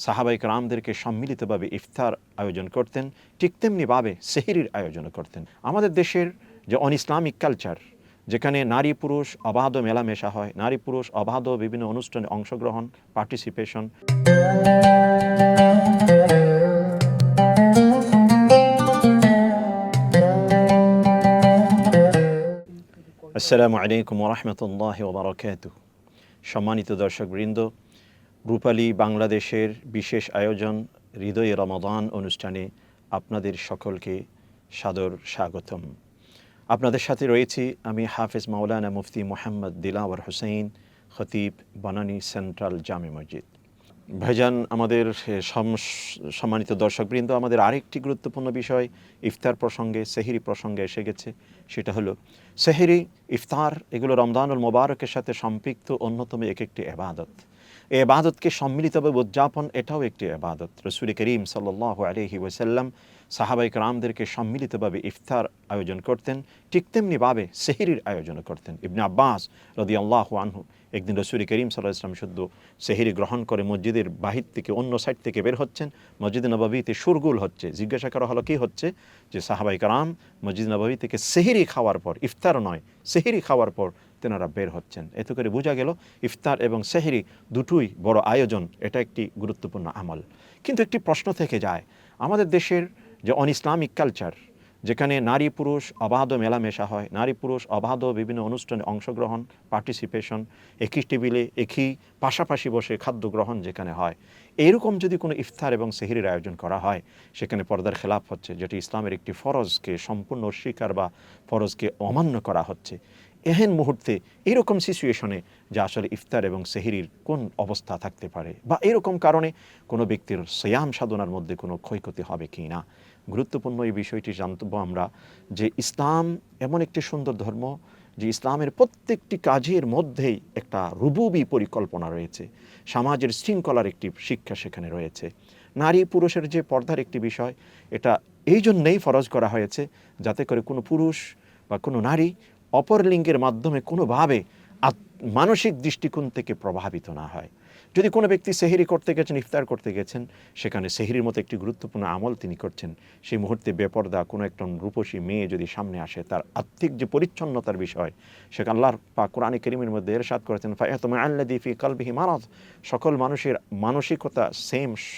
সাহাবায়ে কেরামদেরকে সম্মিলিতভাবে ইফতার আয়োজন করতেন, ঠিক তেমনিভাবে সেহরির আয়োজনও করতেন। আমাদের দেশের যে ইসলামিক কালচার, যেখানে নারী পুরুষ অবাধ মেলামেশা হয়, নারী পুরুষ অবাধ বিভিন্ন অনুষ্ঠানে অংশগ্রহণ, পার্টিসিপেশন। আসসালামু আলাইকুম ওয়া রাহমাতুল্লাহি ওয়া বারাকাতুহু। সম্মানিত দর্শকবৃন্দ, রূপালী বাংলাদেশের বিশেষ আয়োজন হৃদয়ে রমাদান অনুষ্ঠানে আপনাদের সকলকে সাদর স্বাগতম। আপনাদের সাথে রয়েছি আমি হাফেজ মাওলানা মুফতি মোহাম্মদ দিলাওয়ার হোসেন, খতিব, বনানী সেন্ট্রাল জামে মসজিদ। ভাইজান, আমাদের সম্মানিত দর্শকবৃন্দ, আমাদের আরেকটি গুরুত্বপূর্ণ বিষয় ইফতার প্রসঙ্গে, সেহরি প্রসঙ্গে এসে গেছে। সেটা হলো সেহরি, ইফতার, এগুলো রমজানুল মোবারকের সাথে সম্পৃক্ত অন্যতম একটি ইবাদত। এই ইবাদতকে সম্মিলিতভাবে উদযাপন, এটাও একটি ইবাদত। রাসূল করিম সাল্লাল্লাহু আলাইহি ওয়াসাল্লাম সাহাবায়ে কেরামদেরকে সম্মিলিতভাবে ইফতার আয়োজন করতেন, ঠিক তেমনিভাবে সেহরির আয়োজন করতেন। ইবনে আব্বাস রাদিয়াল্লাহু আনহু একদিন রাসূল করিম সাল্লাল্লাহু আলাইহি ওয়াসাল্লাম শুদ্ধ সেহরি গ্রহণ করে মসজিদের বাহির থেকে অন্য সাইড থেকে বের হচ্ছেন, মসজিদে নববীতে শোরগোল হচ্ছে। জিজ্ঞাসা করা হলো, কী হচ্ছে? যে সাহাবায়ে কেরাম মসজিদ নববী থেকে সেহরি খাওয়ার পর, ইফতার নয়, সেহরি খাওয়ার পর তেনারা বের হচ্ছেন। এতে করে বোঝা গেল ইফতার এবং সেহরি দুটোই বড় আয়োজন, এটা একটি গুরুত্বপূর্ণ আমল। কিন্তু একটি প্রশ্ন থেকে যায়, আমাদের দেশের যে ইসলামিক কালচার, যেখানে নারী পুরুষ অবাধ মেলামেশা হয়, নারী পুরুষ অবাধ বিভিন্ন অনুষ্ঠানে অংশগ্রহণ, পার্টিসিপেশন, একই টেবিলে একই পাশাপাশি বসে খাদ্য গ্রহণ যেখানে হয়, এইরকম যদি কোনো ইফতার এবং সেহরির আয়োজন করা হয়, সেখানে পর্দার খেলাপ হচ্ছে, যেটি ইসলামের একটি ফরজকে সম্পূর্ণ অস্বীকার বা ফরজকে অমান্য করা হচ্ছে। এহেন মুহূর্তে, এরকম সিচুয়েশনে যে আসলে ইফতার এবং সেহরির কোন অবস্থা থাকতে পারে, বা এরকম কারণে কোনো ব্যক্তির সিয়াম সাধনার মধ্যে কোনো ক্ষয়ক্ষতি হবে কি না, গুরুত্বপূর্ণ এই বিষয়টি জানব আমরা। যে ইসলাম এমন একটি সুন্দর ধর্ম, যে ইসলামের প্রত্যেকটি কাজের মধ্যেই একটা রুবুবি পরিকল্পনা রয়েছে, সমাজের শৃঙ্খলার একটি শিক্ষা সেখানে রয়েছে। নারী পুরুষের যে পর্দার একটি বিষয়, এটা এই জন্যেই ফরজ করা হয়েছে যাতে করে কোনো পুরুষ বা কোনো নারী অপর লিঙ্গের মাধ্যমে কোনোভাবে মানসিক দৃষ্টিকোণ থেকে প্রভাবিত না হয়। যদি কোনো ব্যক্তি সেহরি করতে গেছেন, ইফতার করতে গেছেন, সেখানে সেহরির মতো একটি গুরুত্বপূর্ণ আমল তিনি করছেন, সেই মুহূর্তে বেপর্দা কোনো একটা রূপসী মেয়ে যদি সামনে আসে, তার আত্মিক যে পরিচ্ছন্নতার বিষয়, সেখানে আল্লাহর পাক কোরআনে কারীমের মধ্যে ইরশাদ করেছেন, ফায়াতমা আল্লাযী ফী কলবিহি মারাদ। সকল মানুষের মানসিকতা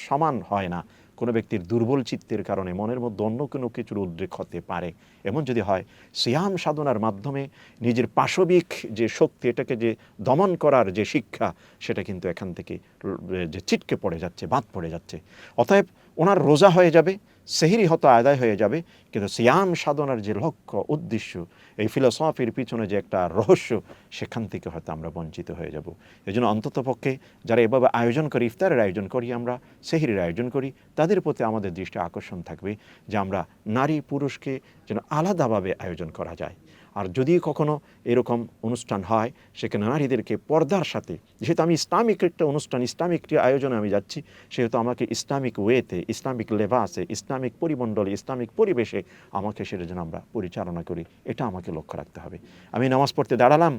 সমান হয় না। কোনো ব্যক্তির দুর্বল চিত্তের কারণে মনের মধ্যে অন্য কোনো কিছুর উদ্রেক হতে পারে। এমন যদি হয়, সিয়াম সাধনার মাধ্যমে নিজের পাশবিক যে শক্তি, এটাকে যে দমন করার যে শিক্ষা, সেটা কিন্তু এখান থেকে যে ছিটকে পড়ে যাচ্ছে, বাদ পড়ে যাচ্ছে। অতএব ওনার রোজা হয়ে যাবে, সেহরি হয়তো আদায় হয়ে যাবে, কিন্তু সিয়াম সাধনার যে লক্ষ্য উদ্দেশ্য, এই ফিলোসফির পিছনে যে একটা রহস্য, সেখান থেকে হয়তো আমরা বঞ্চিত হয়ে যাব। এই জন্য অন্ততপক্ষে যারা এভাবে আয়োজন করি, ইফতারের আয়োজন করি, আমরা সেহরির আয়োজন করি, তাদের প্রতি আমাদের দৃষ্টি আকর্ষণ থাকবে যে আমরা নারী পুরুষকে যেন আলাদাভাবে আয়োজন করা যায়। আর যদি কখনো এরকম অনুষ্ঠান হয়, সেখানে নারীদেরকে পর্দার সাথে, যেহেতু আমি ইসলামিক একটা অনুষ্ঠান, ইসলামিক একটি আয়োজনে আমি যাচ্ছি, সেহেতু আমাকে ইসলামিক ওয়েতে, ইসলামিক লেবাসে, ইসলামিক পরিমণ্ডলে, ইসলামিক পরিবেশে আমাকে সেটা যেন আমরা পরিচালনা করি, এটা আমাকে লক্ষ্য রাখতে হবে। আমি নামাজ পড়তে দাঁড়ালাম,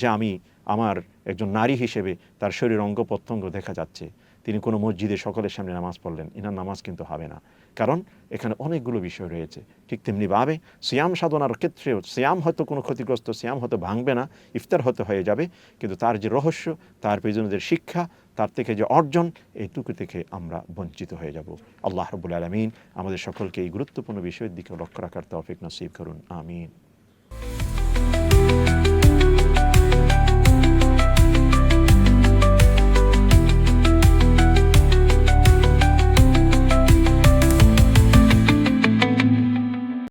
যে আমি আমার একজন নারী হিসেবে তার শরীর অঙ্গ প্রত্যঙ্গ দেখা যাচ্ছে, তিনি কোনো মসজিদে সকলের সামনে নামাজ পড়লেন, এনার নামাজ কিন্তু হবে না। কারণ এখানে অনেকগুলো বিষয় রয়েছে। ঠিক তেমনিভাবে সিয়াম সাধনার ক্ষেত্রেও, সিয়াম হয়তো কোনো ক্ষতিগ্রস্ত, সিয়াম হয়তো ভাঙবে না, ইফতার হতে হয়ে যাবে, কিন্তু তার যে রহস্য, তার পেছনে যে শিক্ষা, তার থেকে যে অর্জন, এইটুকু থেকে আমরা বঞ্চিত হয়ে যাব। আল্লাহ রাব্বুল আলামিন আমাদের সকলকে এই গুরুত্বপূর্ণ বিষয়ের দিকে লক্ষ্য রাখার তৌফিক নসিব করুন। আমিন।